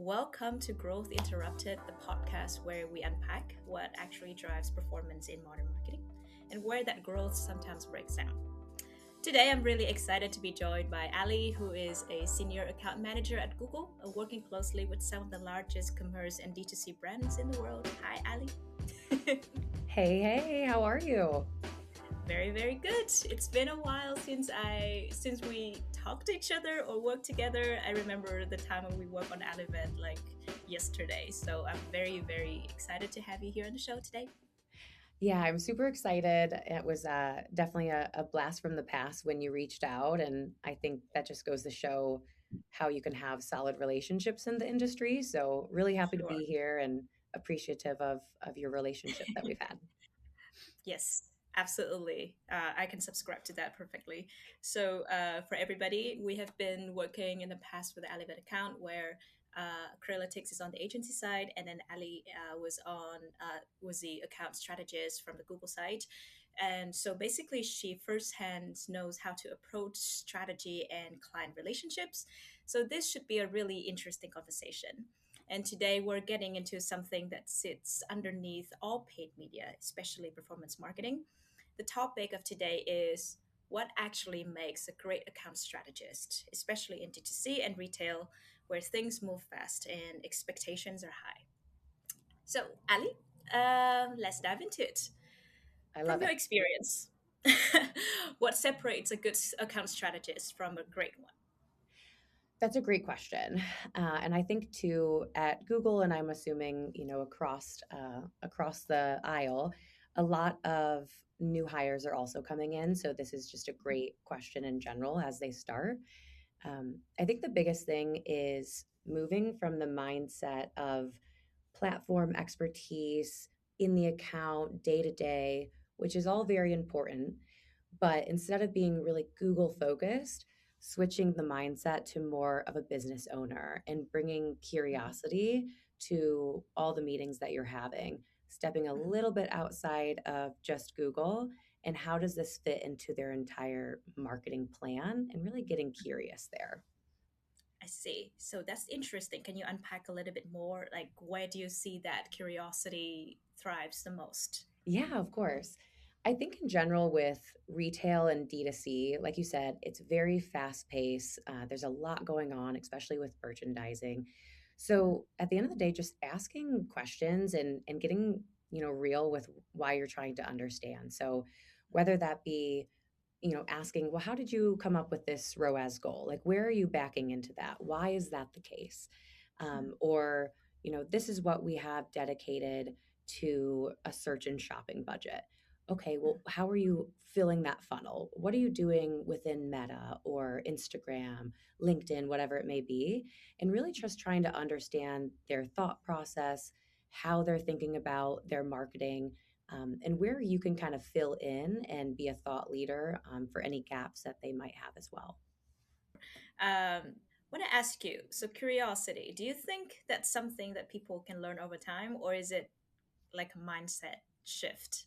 Welcome to Growth Interrupted, the podcast where we unpack what actually drives performance in modern marketing and where that growth sometimes breaks down. Today, I'm really excited to be joined by Ally, who is a senior account manager at Google, working closely with some of the largest commerce and DTC brands in the world. Hi, Ally. Hey, how are you? Very, very good. It's been a while since we talked to each other or worked together. I remember the time when we worked on an event like yesterday. So I'm very, very excited to have you here on the show today. Yeah, I'm super excited. It was definitely a blast from the past when you reached out. And I think that just goes to show how you can have solid relationships in the industry. So, really happy to Sure. be here and appreciative of your relationship that we've had. Yes, absolutely. I can subscribe to that perfectly. So, for everybody, we have been working in the past with the Alibet account where Crealytics is on the agency side, and then Ali was the account strategist from the Google side. And so basically, she firsthand knows how to approach strategy and client relationships. So this should be a really interesting conversation. And today we're getting into something that sits underneath all paid media, especially performance marketing. The topic of today is what actually makes a great account strategist, especially in DTC and retail, where things move fast and expectations are high. So, Ali, let's dive into it. I From love your it. experience, what separates a good account strategist from a great one? That's a great question, and I think too at Google, and I'm assuming across the aisle, a lot of new hires are also coming in. So this is just a great question in general as they start. I think the biggest thing is moving from the mindset of platform expertise in the account day to day, which is all very important. But instead of being really Google focused, switching the mindset to more of a business owner and bringing Mhm, curiosity to all the meetings that you're having, stepping a mhm. little bit outside of just Google and how does this fit into their entire marketing plan and really getting curious there. I see. So that's interesting. Can you unpack a little bit more? Like, where do you see that curiosity thrives the most? Yeah, of course. I think in general with retail and D2C, like you said, it's very fast paced. There's a lot going on, especially with merchandising. Mhm, So at the end of the day, just asking questions and getting, real with why you're trying to understand. So whether that be, asking, well, how did you come up with this ROAS goal? Like, where are you backing into that? Why is that the case? mhm, Or, this is what we have dedicated to a search and shopping budget. Okay, mhm. well, how are you filling that funnel? What are you doing within Meta or Instagram, LinkedIn, whatever it may be? And really just trying to understand their thought process, how they're thinking about their marketing, and where you can kind of fill in and be a thought leader for any gaps that they might have as well. Um, want to ask you, so curiosity, do you think that's something that people can learn over time, or is it like a mindset shift?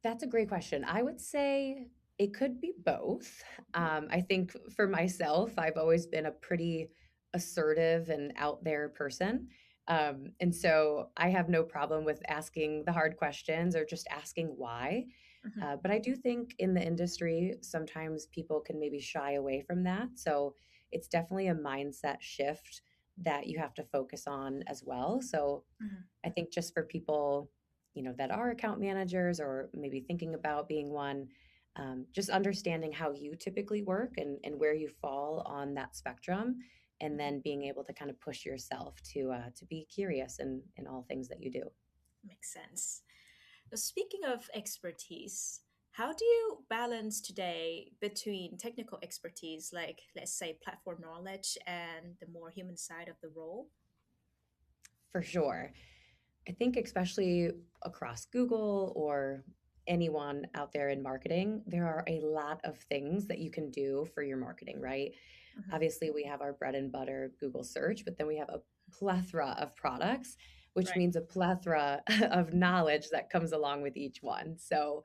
That's a great question. I would say it could be both. I think for myself, I've always been a pretty assertive and out there person. And so I have no problem with asking the hard questions or just asking why. Mhm, But I do think in the industry, sometimes people can maybe shy away from that. So it's definitely a mindset shift that you have to focus on as well. So mhm. I think just for people, that are account managers or maybe thinking about being one, just understanding how you typically work and where you fall on that spectrum, and Mhm. then being able to kind of push yourself to be curious in all things that you do. Makes sense. Speaking of expertise, how do you balance today between technical expertise, like let's say platform knowledge, and the more human side of the role? For sure. I think especially across Google or anyone out there in marketing, there are a lot of things that you can do for your marketing, right? Mhm. Obviously, we have our bread and butter Google search, but then we have a plethora of products, which Right. means a plethora of knowledge that comes along with each one. So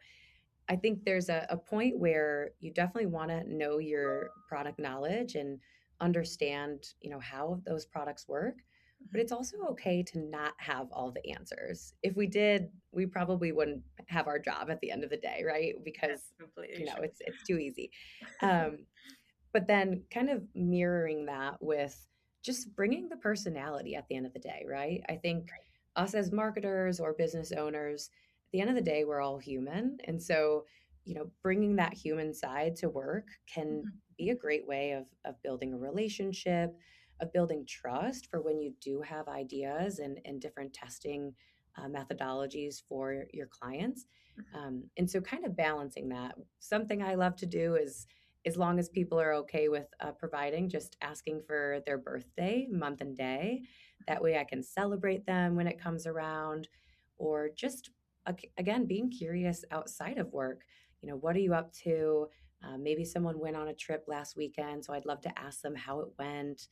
I think there's a point where you definitely want to know your product knowledge and understand, how those products work, but Mhm. it's also okay to not have all the answers. If we did, we probably wouldn't have our job at the end of the day, right? That's Because, completely true. it's too easy. Um, but then kind of mirroring that with just bringing the personality at the end of the day, right? I think us as marketers or business owners, at the end of the day, we're all human. And so, bringing that human side to work can Mhm. be a great way of building a relationship, of building trust for when you do have ideas and different testing methodologies for your clients. Mhm. And so, kind of balancing that. Something I love to do is, as long as people are okay with providing, just asking for their birthday, month, and day. That way I can celebrate them when it comes around, or just, again, being curious outside of work. What are you up to? Maybe someone went on a trip last weekend, so I'd love to ask them how it went.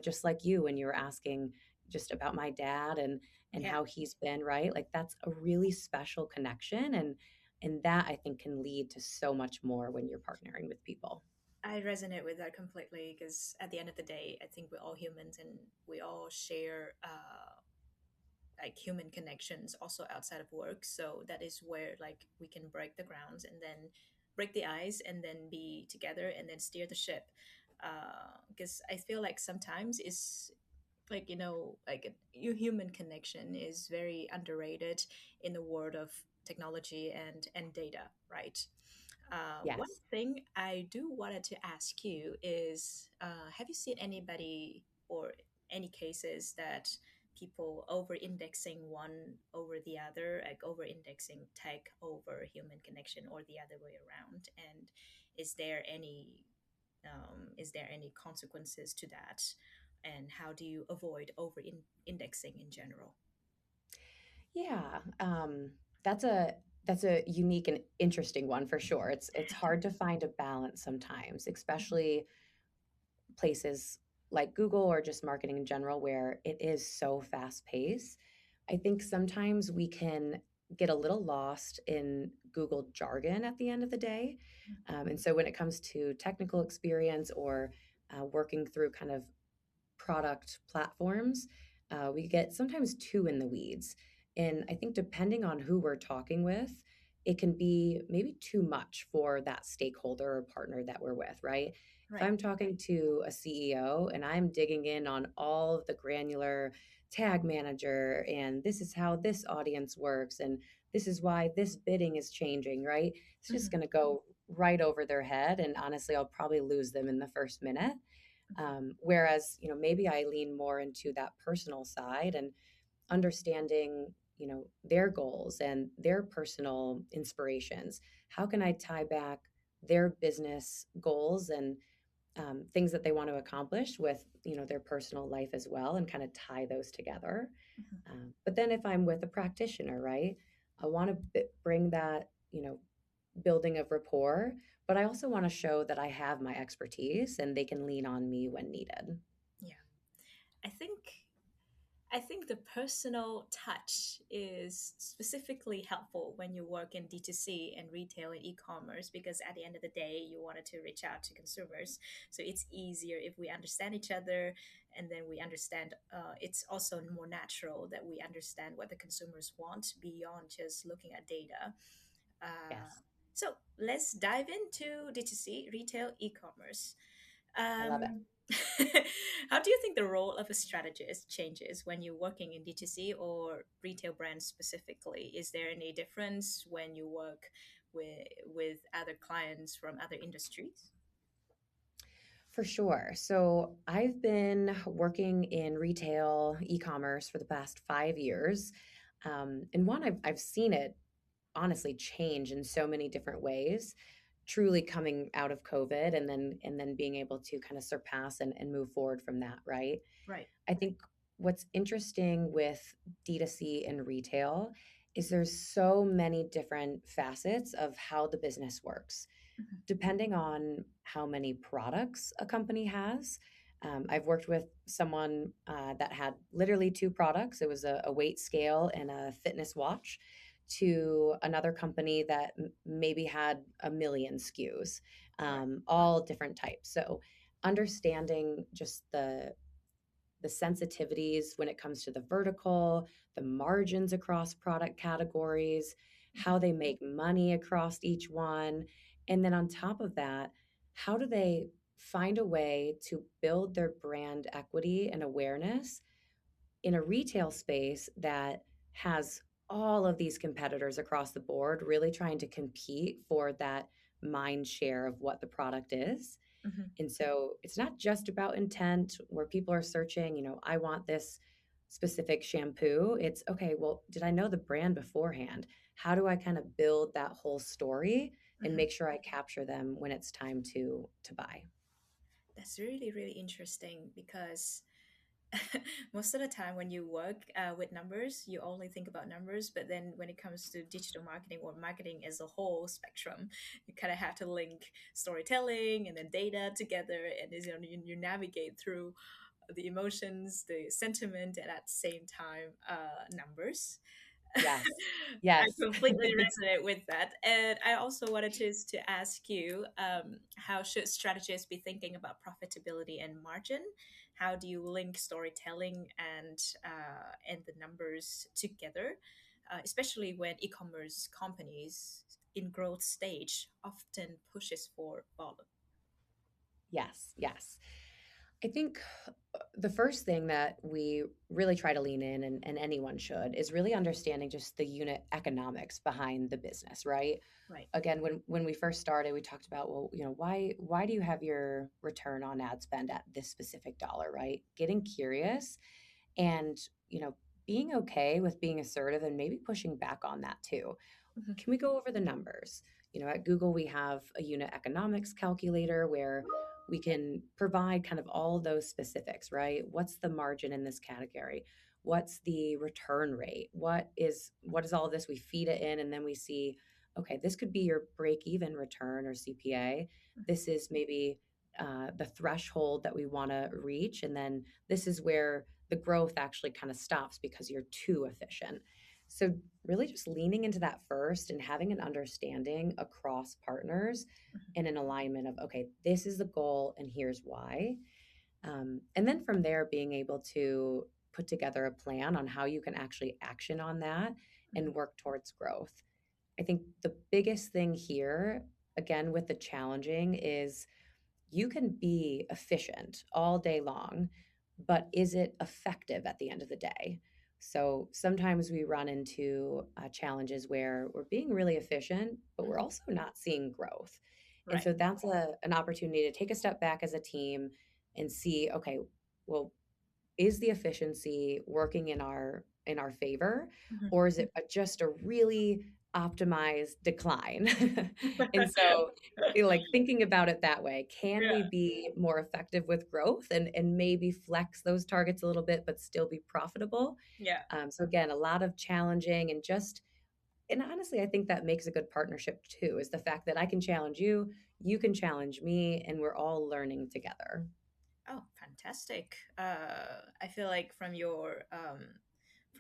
Just like you when you were asking just about my dad and Yeah, how he's been, right? Like that's a really special connection, and that I think can lead to so much more when you're partnering with people. I resonate with that completely because at the end of the day, I think we're all humans and we all share like human connections also outside of work. So that is where like we can break the grounds and then break the ice and then be together and then steer the ship. Because I feel like sometimes it's like like your human connection is very underrated in the world of technology and data, right? One Yes. thing I do wanted to ask you is, have you seen anybody or any cases that people over-indexing one over the other, like over-indexing tech over human connection, or the other way around? And is there any is there any consequences to that? And how do you avoid over-indexing in general? Yeah. That's a unique and interesting one for sure. It's hard to find a balance sometimes, Mhm. especially places like Google or just marketing in general where it is so fast paced. I think sometimes we can get a little lost in Google jargon at the end of the day. And so when it comes to technical experience or working through kind of product platforms, we get sometimes too in the weeds. And I think depending on who we're talking with, it can be maybe too much for that stakeholder or partner that we're with, right? If Right. I'm talking to a CEO and I'm digging in on all of the granular tag manager, and this is how this audience works, and this is why this bidding is changing, right? It's just Mhm. going to go right over their head. And honestly, I'll probably lose them in the first minute. Mhm. Whereas, maybe I lean more into that personal side and understanding, their goals and their personal inspirations. How can I tie back their business goals and things that they want to accomplish with, their personal life as well, and kind of tie those together. Mhm. But then if I'm with a practitioner, right, I want to bring that, building of rapport, but I also want to show that I have my expertise and they can lean on me when needed. Yeah. I think I think the personal touch is specifically helpful when you work in D2C and retail and e-commerce, because at the end of the day, you wanted to reach out to consumers. So it's easier if we understand each other, and then we understand, it's also more natural that we understand what the consumers want beyond just looking at data. Uh, Yes, so let's dive into D2C, retail, e-commerce. I love it. Um, how do you think the role of a strategist changes when you're working in D2C or retail brands specifically? Is there any difference when you work with other clients from other industries? For sure. So I've been working in retail e-commerce for the past 5 years. And one, I've seen it honestly change in so many different ways, truly coming out of COVID and then being able to kind of surpass and move forward from that, right? Right. I think what's interesting with D2C and retail is there's so many different facets of how the business works Mhm. depending on how many products a company has. I've worked with someone that had literally two products. It was a weight scale and a fitness watch, to another company that maybe had a million SKUs, Right. all different types. So understanding just the sensitivities when it comes to the vertical, the margins across product categories, how Mhm. they make money across each one. And then on top of that, how do they find a way to build their brand equity and awareness in a retail space that has all of these competitors across the board really trying to compete for that mind share of what the product is. Mhm. And so it's not just about intent where people are searching, I want this specific shampoo. It's okay, well, did I know the brand beforehand? How do I kind of build that whole story and Mhm. make sure I capture them when it's time to buy? That's really, really interesting because most of the time when you work with numbers, you only think about numbers. But then when it comes to digital marketing or marketing as a whole spectrum, you kind of have to link storytelling and then data together, and you navigate through the emotions, the sentiment, and at the same time, numbers. Yes. I Yes. completely resonate with that. And I also wanted to ask you, how should strategists be thinking about profitability and margin? How do you link storytelling and the numbers together, especially when e-commerce companies in growth stage often pushes for volume? Yes. Yes. I think the first thing that we really try to lean in, and anyone should, is really understanding just the unit economics behind the business, right? Right. Again, when we first started, we talked about, well, why do you have your return on ad spend at this specific dollar, right? Getting curious and, being okay with being assertive and maybe pushing back on that too. Mhm. Can we go over the numbers? At Google, we have a unit economics calculator where we can provide kind of all of those specifics, right? What's the margin in this category? What's the return rate? What is all of this? We feed it in and then we see, okay, this could be your break even return or CPA. This is maybe the threshold that we want to reach. And then this is where the growth actually kind of stops because you're too efficient. So really just leaning into that first and having an understanding across partners Mhm. and an alignment of, okay, this is the goal and here's why. And then from there, being able to put together a plan on how you can actually action on that Mhm. and work towards growth. I think the biggest thing here, again, with the challenging, is you can be efficient all day long, but is it effective at the end of the day? So sometimes we run into challenges where we're being really efficient, but we're Mhm. also not seeing growth. And Right. so that's an opportunity to take a step back as a team and see, okay, well, is the efficiency working in our favor, Mhm. or is it just a really optimized decline? And so like thinking about it that way, can Yeah. we be more effective with growth and maybe flex those targets a little bit but still be profitable? Yeah. So again, a lot of challenging and honestly, I think that makes a good partnership too, is the fact that I can challenge you, you can challenge me, and we're all learning together. Oh, fantastic. I feel like from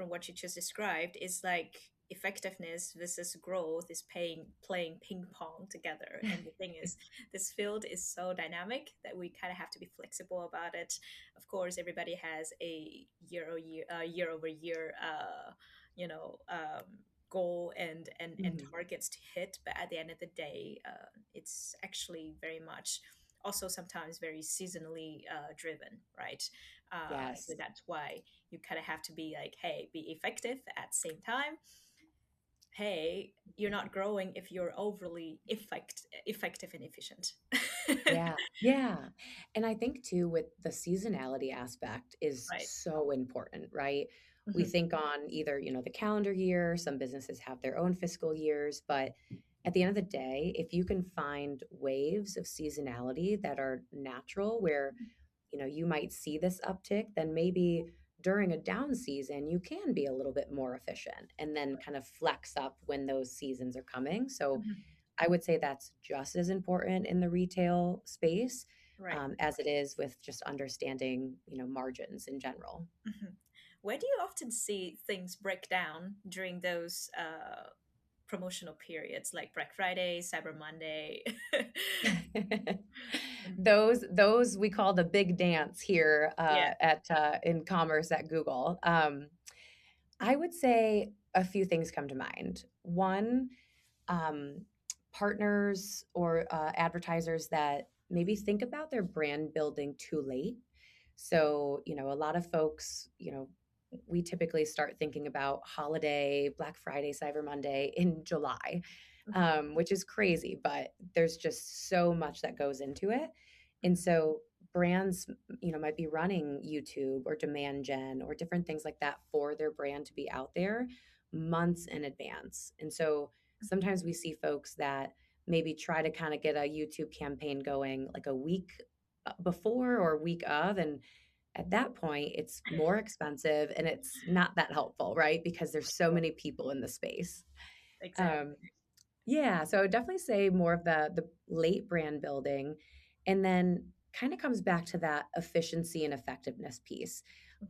what you just described, it's like effectiveness versus growth is playing ping pong together. And the thing is, this field is so dynamic that we kind of have to be flexible about it. Of course, everybody has a year over year, goal and Mhm. targets to hit. But at the end of the day, it's actually very much also sometimes very seasonally driven, right? So Yes. that's why you kind of have to be like, hey, be effective at the same time. Hey, you're not growing if you're overly effective and efficient. Yeah, yeah. And I think too with the seasonality aspect is Right. so important, right? We Mhm. think on either, the calendar year, some businesses have their own fiscal years, but at the end of the day, if you can find waves of seasonality that are natural where, you might see this uptick, then maybe during a down season, you can be a little bit more efficient and then kind of flex up when those seasons are coming. So Mhm. I would say that's just as important in the retail space Right. as it is with just understanding, margins in general. Mhm. Where do you often see things break down during those promotional periods like Black Friday, Cyber Monday. Those we call the big dance here Yeah. at in commerce at Google. I would say a few things come to mind. One, um, partners or advertisers that maybe think about their brand building too late. So, a lot of folks, we typically start thinking about holiday, Black Friday, Cyber Monday in July, Mhm, which is crazy, but there's just so much that goes into it. And mhm, so brands, might be running YouTube or demand gen or different things like that for their brand to be out there months in advance. And so mhm. sometimes we see folks that maybe try to kind of get a YouTube campaign going like a week before or week of, and at that point it's more expensive and it's not that helpful, right? Because there's so Sure. many people in the space. Exactly. um, yeah, so I would definitely say more of the late brand building, and then kind of comes back to that efficiency and effectiveness piece.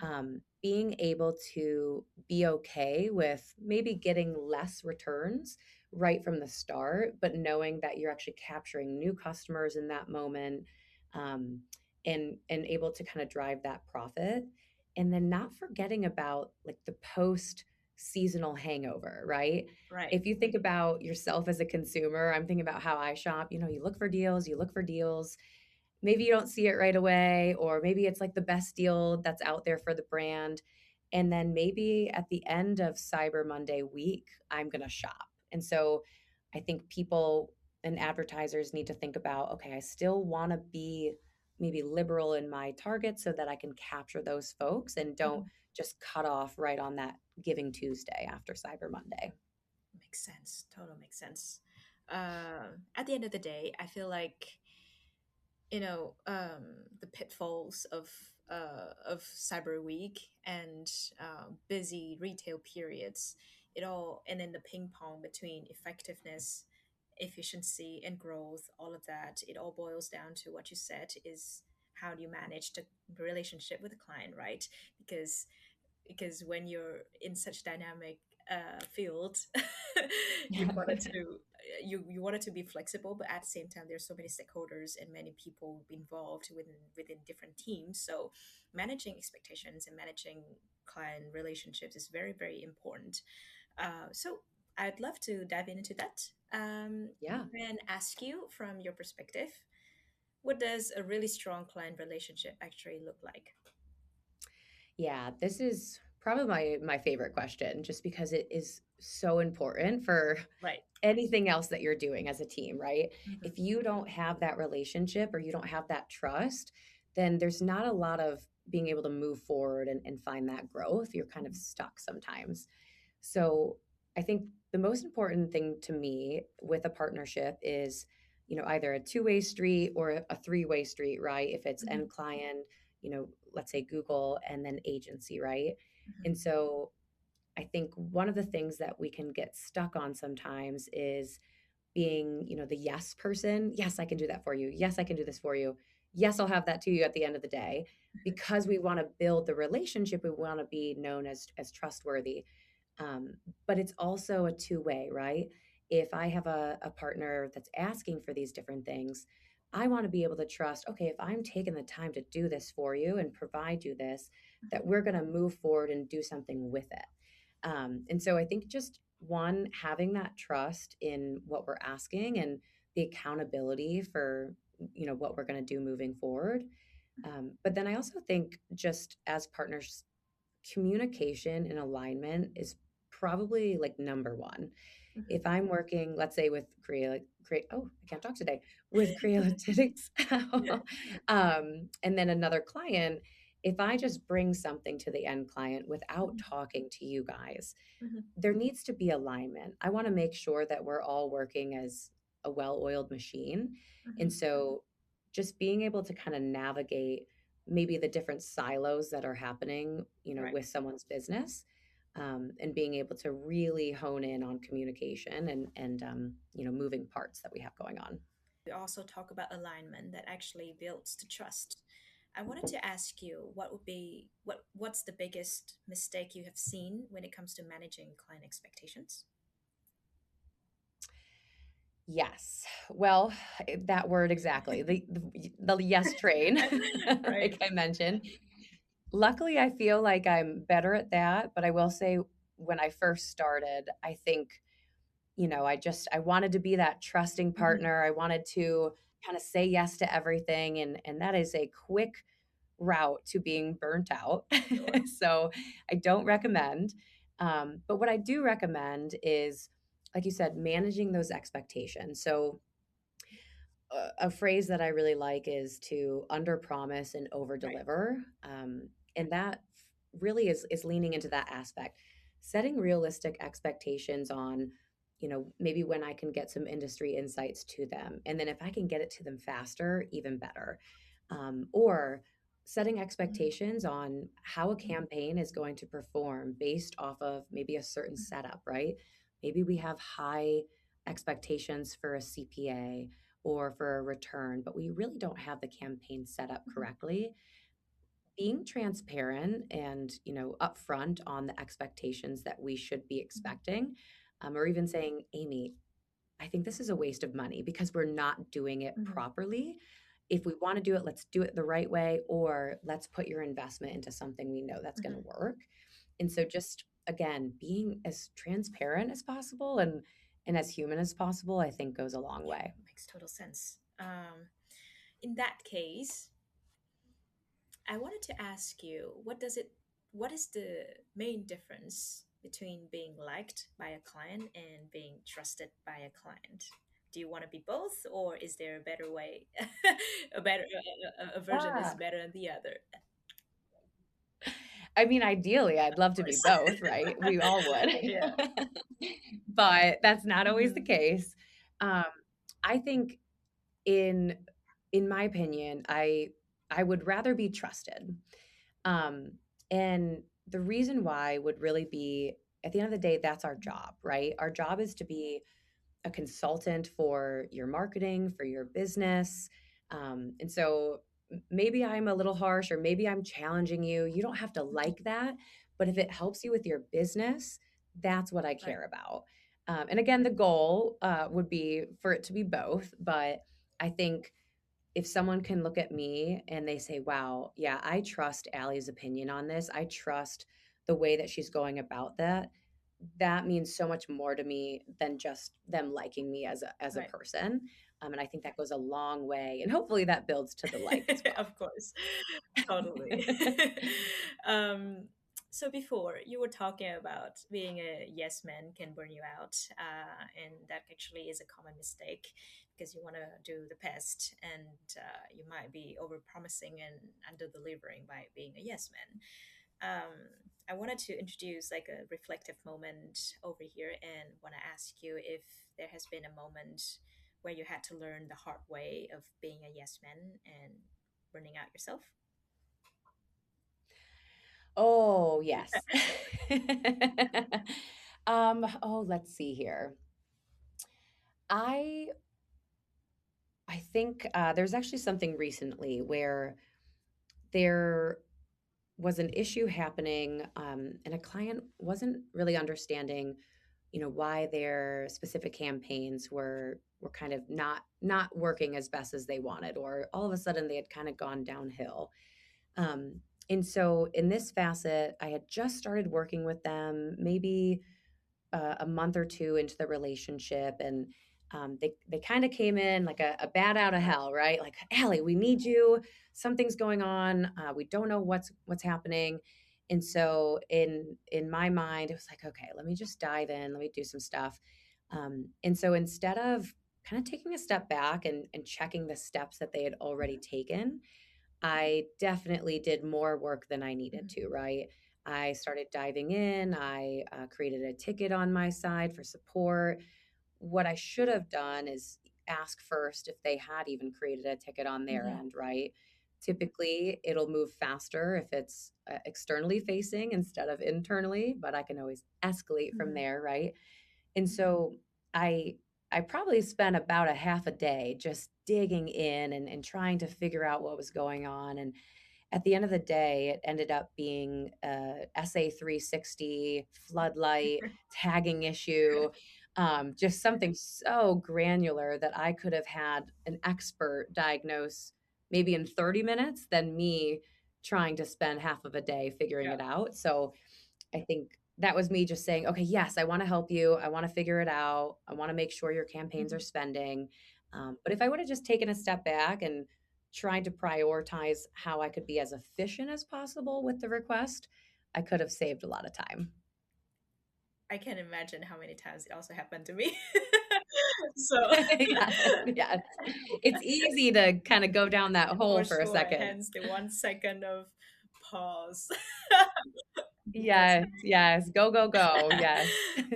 Mhm, Being able to be okay with maybe getting less returns right from the start, but knowing that you're actually capturing new customers in that moment, um, and able to kind of drive that profit, and then not forgetting about like the post seasonal hangover, right? right. If you think about yourself as a consumer, I'm thinking about how I shop. You look for deals, you look for deals. Maybe you don't see it right away, or maybe it's like the best deal that's out there for the brand. And then maybe at the end of Cyber Monday week, I'm going to shop. And so I think people and advertisers need to think about, okay, I still want to be maybe liberal in my target so that I can capture those folks and don't Mhm. just cut off right on that Giving Tuesday after Cyber Monday. Makes sense. Total makes sense. At the end of the day, I feel like the pitfalls of Cyber Week and busy retail periods. It all and then the ping pong between effectiveness, efficiency, and growth. All of that. It all boils down to what you said is how do you manage the relationship with the client, right? Because when you're in such dynamic field, you Yeah. wanted to you wanted to be flexible, but at the same time, there's so many stakeholders and many people involved within different teams. So managing expectations and managing client relationships is very very important. So I'd love to dive into that. Yeah. And ask you from your perspective, what does a really strong client relationship actually look like? Yeah, this is probably my favorite question just because it is so important for Right. anything else that you're doing as a team, right? Hmm. If you don't have that relationship or you don't have that trust, then there's not a lot of being able to move forward and find that growth. You're kind of stuck sometimes. So I think the most important thing to me with a partnership is, either a two-way street or a three-way street, right? If it's Hmm. end client, let's say Google and then agency, right? Hmm. And so I think one of the things that we can get stuck on sometimes is being, the yes person. Yes, I can do that for you. Yes, I can do this for you. Yes, I'll have that to you at the end of the day. Because we want to build the relationship, we want to be known as trustworthy. um, but it's also a two-way, right? If I have a partner that's asking for these different things, I want to be able to trust, okay, if I'm taking the time to do this for you and provide you this, that we're going to move forward and do something with it. And so I think just one, having that trust in what we're asking and the accountability for, what we're going to do moving forward. But then I also think just as partners, communication and alignment is probably like number one. Hmm. If I'm working, let's say with create oh, I can't talk today, with Crealytics, and then another client, if I just bring something to the end client without talking to you guys, Hmm. there needs to be alignment. I want to make sure that we're all working as a well-oiled machine. And Hmm. so just being able to kind of navigate maybe the different silos that are happening, Right. with someone's business, and being able to really hone in on communication and moving parts that we have going on. We also talk about alignment that actually builds the trust. I wanted to ask you what's the biggest mistake you have seen when it comes to managing client expectations? Yes. Well, that word exactly, the yes train, Right. like I mentioned. Luckily, I feel like I'm better at that, but I will say when I first started, I think, I wanted to be that trusting Mhm. partner. I wanted to kind of say yes to everything, and that is a quick route to being burnt out. Sure. So I don't recommend. But what I do recommend is, like you said, managing those expectations. So a phrase that I really like is to under promise and over Right. deliver. And that really is leaning into that aspect, setting realistic expectations on, maybe when I can get some industry insights to them. And then if I can get it to them faster, even better. Or setting Mhm. expectations on how a campaign is going to perform based off of maybe a certain Mhm. setup, right? Maybe we have high expectations for a CPA or for a return, but we really don't have the campaign set up Mhm. correctly. Being transparent and, upfront on the expectations that we should be Mhm. expecting, or even saying, Amy, I think this is a waste of money because we're not doing it Mhm. properly. If we want to do it, let's do it the right way, or let's put your investment into something we know that's going to Mhm. work. And so just again, being as transparent as possible and as human as possible, I think goes a long Yeah, way. makes total sense. In that case, I wanted to ask you, what is the main difference between being liked by a client and being trusted by a client? Do you want to be both, or is there a better way? A version is Yeah. better than the other. I mean, ideally, I'd Of love to be course. both, right? We all would. Yeah. But that's not always the Hmm. case. Um, I think in in my opinion, I would rather be trusted. Um, and the reason why would really be at the end of the day, that's our job, right? Our job is to be a consultant for your marketing, for your business. And so maybe I'm a little harsh or maybe I'm challenging you. You don't have to like that. But if it helps you with your business, that's what I Right. care about. And again, the goal would be for it to be both. But I think if someone can look at me and they say, wow, yeah, I trust Allie's opinion on this. I trust the way that she's going about that. That means so much more to me than just them liking me as a Right. person. And I think that goes a long way. And hopefully that builds to the like as well. Of course. Totally. um, so before you were talking about being a yes man can burn you out, and that actually is a common mistake because you want to do the best, and you might be over promising and under delivering by being a yes man. um, I wanted to introduce like a reflective moment over here and want to ask you if there has been a moment where you had to learn the hard way of being a yes man and burning out yourself. Oh, yes. Oh, let's see here. I I think there's actually something recently where there was an issue happening, and a client wasn't really understanding, why their specific campaigns were kind of not working as best as they wanted, or all of a sudden they had kind of gone downhill. Um, and so in this facet, I had just started working with them, maybe a month or two into the relationship, and they kind of came in like a bat out of hell, right? Like, Allie, we need you. Something's going on. We don't know what's happening. And so in my mind, it was like, okay, let me just dive in. Let me do some stuff. And so instead of kind of taking a step back and checking the steps that they had already taken, I definitely did more work than I needed Mhm. to, right? I started diving in. I created a ticket on my side for support. What I should have done is ask first if they had even created a ticket on their Mhm. end, right? Typically, it'll move faster if it's externally facing instead of internally, but I can always escalate from Mhm. there, right? And so I I probably spent about a half a day just digging in and trying to figure out what was going on. And at the end of the day, it ended up being a SA360 floodlight tagging issue. Just something so granular that I could have had an expert diagnose maybe in 30 minutes than me trying to spend half of a day figuring Yeah. it out. So I think that was me just saying, okay, yes, I want to help you. I want to figure it out. I want to make sure your campaigns are Mhm. spending. But if I would have just taken a step back and tried to prioritize how I could be as efficient as possible with the request, I could have saved a lot of time. I can imagine how many times it also happened to me. So Yes, yes. It's easy to kind of go down that hole for for a sure, second. hence the 1 second of pause. Yes. Yes, yes. Go, go, go. Yes.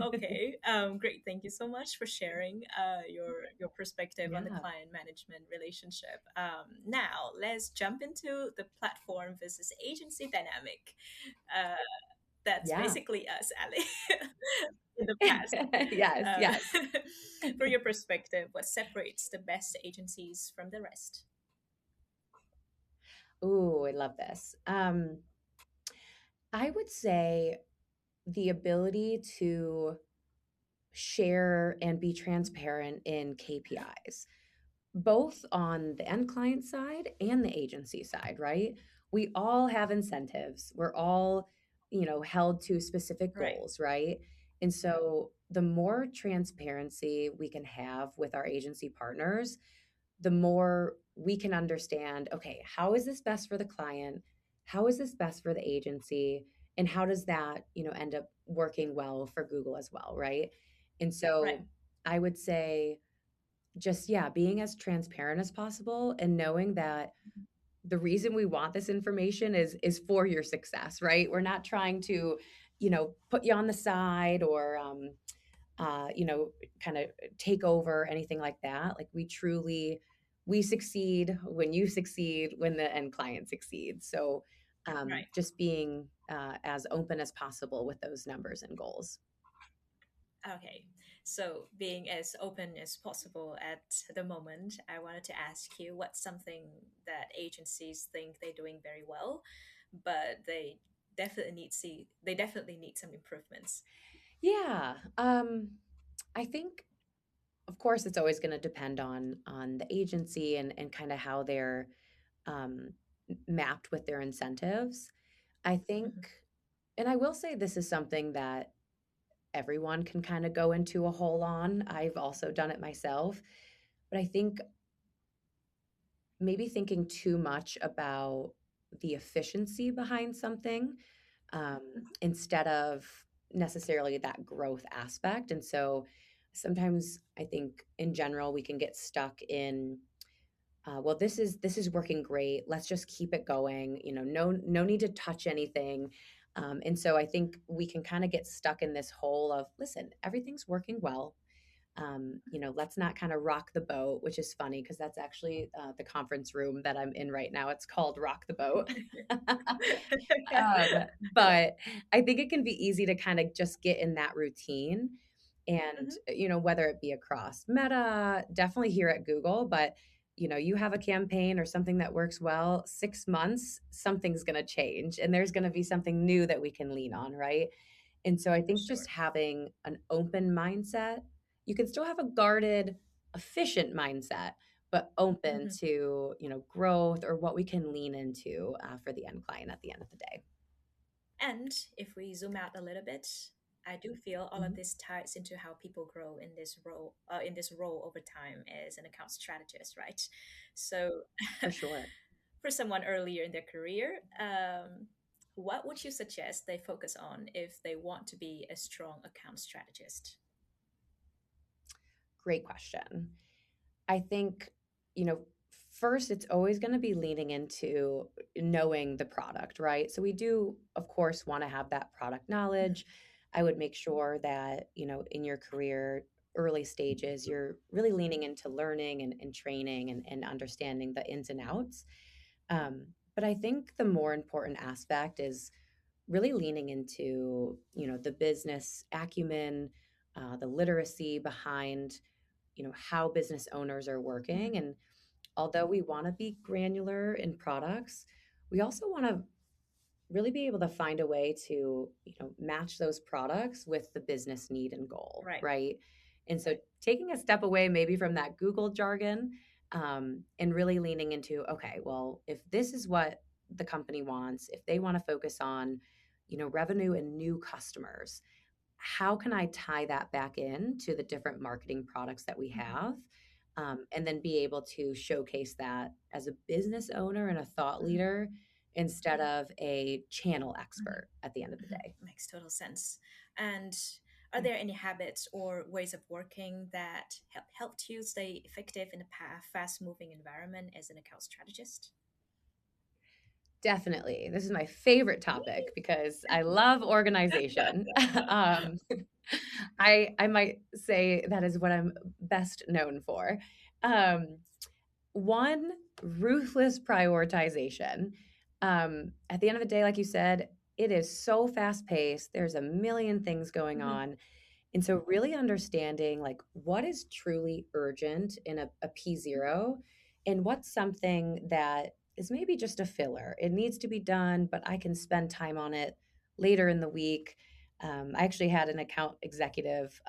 Okay. Great. Thank you so much for sharing your perspective on the Yeah. client management relationship. Now let's jump into the platform versus agency dynamic. Uh, that's Yeah. basically us, Ali, in the past. Yes, yes. From your perspective, what separates the best agencies from the rest? Ooh, I love this. I would say the ability to share and be transparent in KPIs, both on the end client side and the agency side, right? We all have incentives. We're all, held to specific Right. goals, right? And so the more transparency we can have with our agency partners, the more we can understand, okay, how is this best for the client? How is this best for the agency? And how does that, end up working well for Google as well, right? And Right. so I would say just, yeah, being as transparent as possible and knowing that the reason we want this information is for your success, right? We're not trying to, put you on the side or uh, you know, kind of take over anything like that. Like we succeed when you succeed, when the end client succeeds. So Right. just being as open as possible with those numbers and goals. Okay. So, being as open as possible at the moment, I wanted to ask you what's something that agencies think they're doing very well, but they definitely need some improvements. Yeah. I think of course it's always going to depend on the agency and kind of how they're um, mapped with their incentives. I think, Mhm. and I will say this is something that everyone can kind of go into a hole on. I've also done it myself. But I think maybe thinking too much about the efficiency behind something instead of necessarily that growth aspect. And so sometimes I think in general we can get stuck in well, this is working great. Let's just keep it going. No need to touch anything. And so I think we can kind of get stuck in this hole of listen, everything's working well. Let's not kind of rock the boat, which is funny because that's actually the conference room that I'm in right now. It's called Rock the Boat. But I think it can be easy to kind of just get in that routine. And, Mhm. whether it be across Meta, definitely here at Google, but you have a campaign or something that works well, 6 months, something's going to change and there's going to be something new that we can lean on, right? And so I For think sure. just having an open mindset, you can still have a guarded, efficient mindset, but open Mhm. to, growth or what we can lean into for the end client at the end of the day. And if we zoom out a little bit, I do feel all of Mhm. this ties into how people grow in this role over time as an account strategist, right? So, For sure. for someone earlier in their career, what would you suggest they focus on if they want to be a strong account strategist? Great question. I think, you know, first it's always going to be leaning into knowing the product, right? So we do, of course, want to have that product Mhm. knowledge. I would make sure that, in your career, early stages, you're really leaning into learning and training and understanding the ins and outs. But I think the more important aspect is really leaning into, the business acumen, the literacy behind how business owners are working. Mhm. And although we want to be granular in products, we also want to really be able to find a way to match those products with the business need and goal, Right. right? And so Right. taking a step away maybe from that Google jargon, and really leaning into, okay, well, if this is what the company wants, if they want to focus on, revenue and new customers, how can I tie that back in to the different marketing products that we Mhm. have? And then be able to showcase that as a business owner and a thought Mhm. leader instead of a channel Mhm. expert at the end of the Mhm. day. Makes total sense. And are Yeah. there any habits or ways of working that helped you stay effective in a fast-moving environment as an account strategist? Definitely. This is my favorite topic because I love organization. um, I might say that is what I'm best known for. Um, One, ruthless prioritization. At the end of the day, like you said, it is so fast paced. There's a million things going Mhm. on. And so, really understanding like what is truly urgent in a P0 and what's something that is maybe just a filler. It needs to be done, but I can spend time on it later in the week. I actually had an account executive.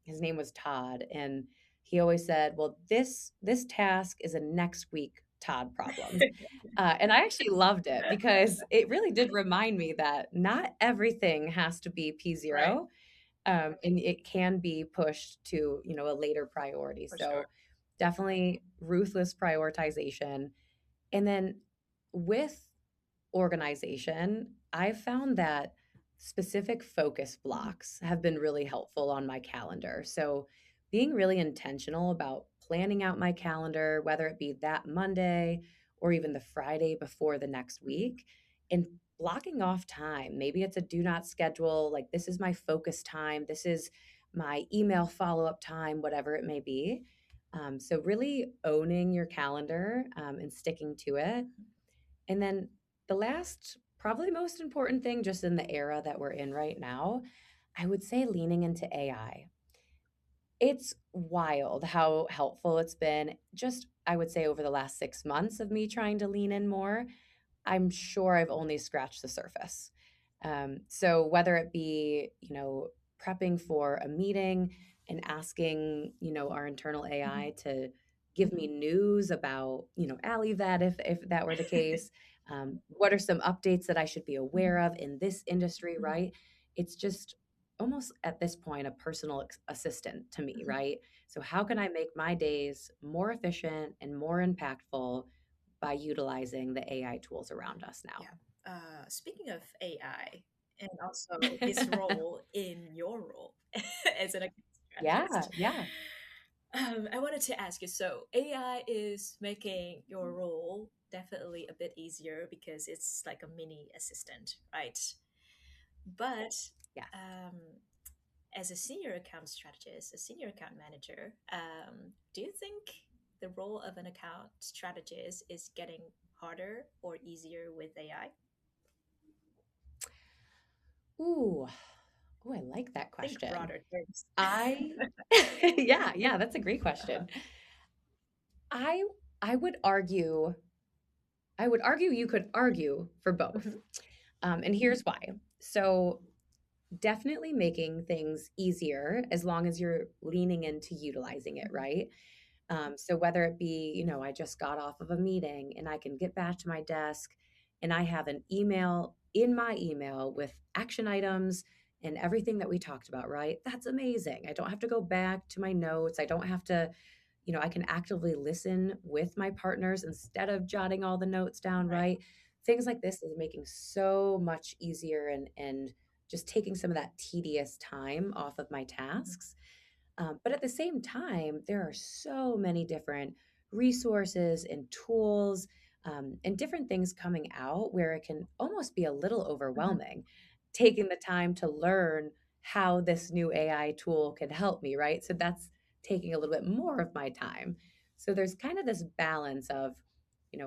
His name was Todd, and he always said, "Well, this task is a next week Todd problem." And I actually loved it because it really did remind me that not everything has to be Right, P0, and it can be pushed to, a later priority. for sure. So definitely ruthless prioritization. And then with organization, I've found that specific focus Mhm. blocks have been really helpful on my calendar. So, being really intentional about planning out my calendar, whether it be that Monday or even the Friday before the next Mhm. week, and blocking off time. Maybe it's a do not schedule, like this is my focus time, this is my email follow up time, whatever it may be. So, really owning your calendar and sticking to it, and then the last, probably most important thing, just in the era that we're in right now, I would say leaning into AI. It's wild how helpful it's been just, I would say, over the last 6 months of me trying to lean in more. I'm sure I've only scratched the surface. So whether it be, prepping for a meeting and asking, our internal Mhm. AI to give me news about, Ally Vet, if that were the case, what are some updates that I should be aware Mhm. of in this industry, Mhm. right? It's just almost at this point a personal assistant to me, Mhm. right? So how can I make my days more efficient and more impactful by utilizing the AI tools around us now? Yeah. Speaking of AI and also its role in your role as an account Yeah, strategist, yeah. I wanted to ask you, so AI is making your role definitely a bit easier because it's like a mini assistant, right? But Yes. um, as a senior account strategist, a senior account manager, do you think the role of an account strategist is getting harder or easier with AI? Ooh. Oh, I like that Think question. broader terms. I yeah, yeah, that's a great Uh-huh. question. I I would argue you could argue for both. Mhm. And here's why. So definitely making things easier as long as you're leaning into utilizing it, Mhm. right? So whether it be, I just got off of a meeting and I can get back to my desk and I have an email in my email with action items and everything that we talked about, right? That's amazing. I don't have to go back to my notes. I don't have to, I can actively listen with my partners instead of jotting all the notes down, Right. right? Things like this is making so much easier and just taking some of that tedious time off of my Mhm. tasks. But at the same time, there are so many different resources and tools and different things coming out where it can almost be a little Mhm. overwhelming. Taking the time to learn how this new AI tool can help me, right? So that's taking a little bit more of my time. So there's kind of this balance of,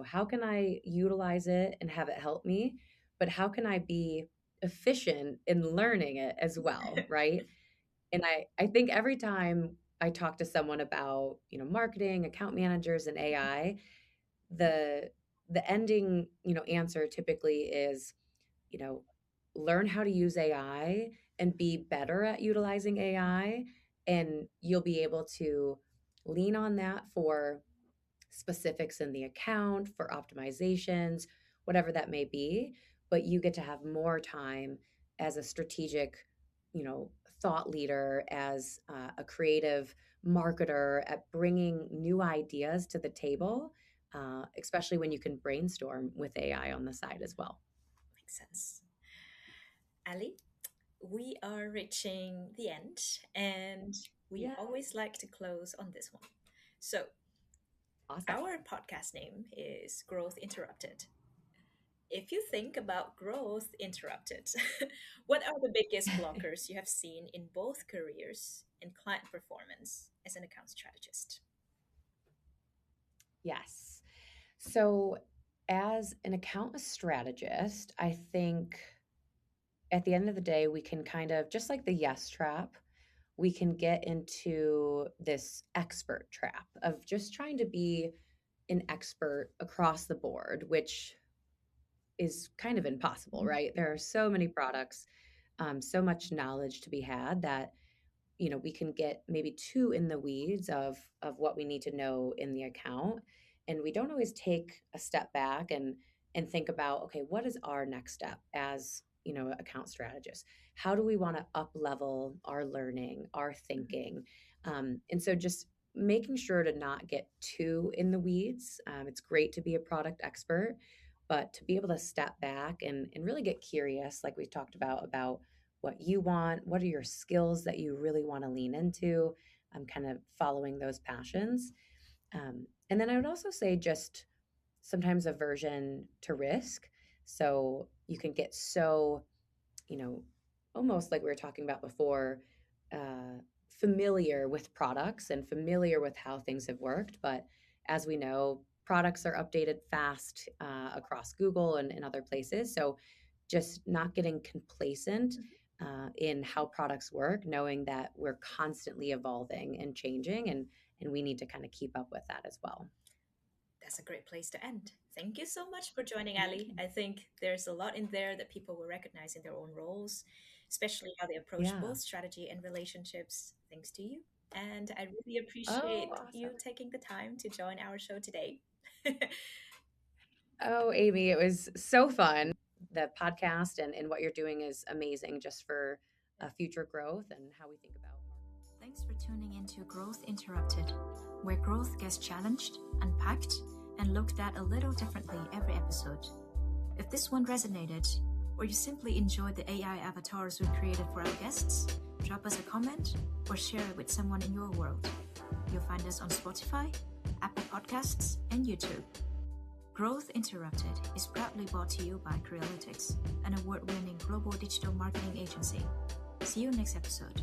how can I utilize it and have it help me? But how can I be efficient in learning it as well, right? And I think every time I talk to someone about, marketing, account managers, and AI, the the ending, answer typically is, you know, learn how to use AI and be better at utilizing AI And you'll be able to lean on that for specifics in the account, for optimizations, whatever that may be. But you get to have more time as a strategic, you know, thought leader, as a creative marketer at bringing new ideas to the table, especially when you can brainstorm with AI on the side as well. Makes sense. Ali, we are reaching the end, and we Yeah. always like to close on this one. So, Awesome. our podcast name is Growth Interrupted. If you think about growth interrupted, what are the biggest blockers you have seen in both careers and client performance as an account strategist? Yes. So, as an account strategist, I think at the end of the day, we can kind of, just like the yes trap, we can get into this expert trap of just trying to be an expert across the board, which is kind of impossible, right? There are so many products, so much knowledge to be had that we can get maybe too in the weeds of what we need to know in the account, and we don't always take a step back and think about, okay, what is our next step as account strategist? How do we want to up level our learning, our thinking? And so just making sure to not get too in the weeds. It's great to be a product expert, but to be able to step back and really get curious, like we talked about what you want, what are your skills that you really want to lean into. I'm kind of following those passions. And then I would also say just sometimes aversion to risk. So you can get so, you know, almost like we were talking about before, uh, familiar with products and familiar with how things have worked. But as we know, products are updated fast across Google and other places. So just not getting complacent in how products work, knowing that we're constantly evolving and changing, and we need to kind of keep up with that as well. That's a great place to end. Thank you so much for joining, Yeah. Ali. I think there's a lot in there that people will recognize in their own roles, especially how they approach Yeah. both strategy and relationships. Thanks to you. And I really Oh, appreciate you awesome. taking the time to join our show today. Oh, Amy, it was so fun. The podcast and what you're doing is amazing just for future growth and how we think about. Thanks for tuning into Growth Interrupted, where growth gets challenged, unpacked, and looked at a little differently every episode. If this one resonated, or you simply enjoyed the AI avatars we created for our guests, drop us a comment or share it with someone in your world. You'll find us on Spotify, Apple Podcasts, and YouTube. Growth Interrupted is proudly brought to you by Crealytics, an award-winning global digital marketing agency. See you next episode.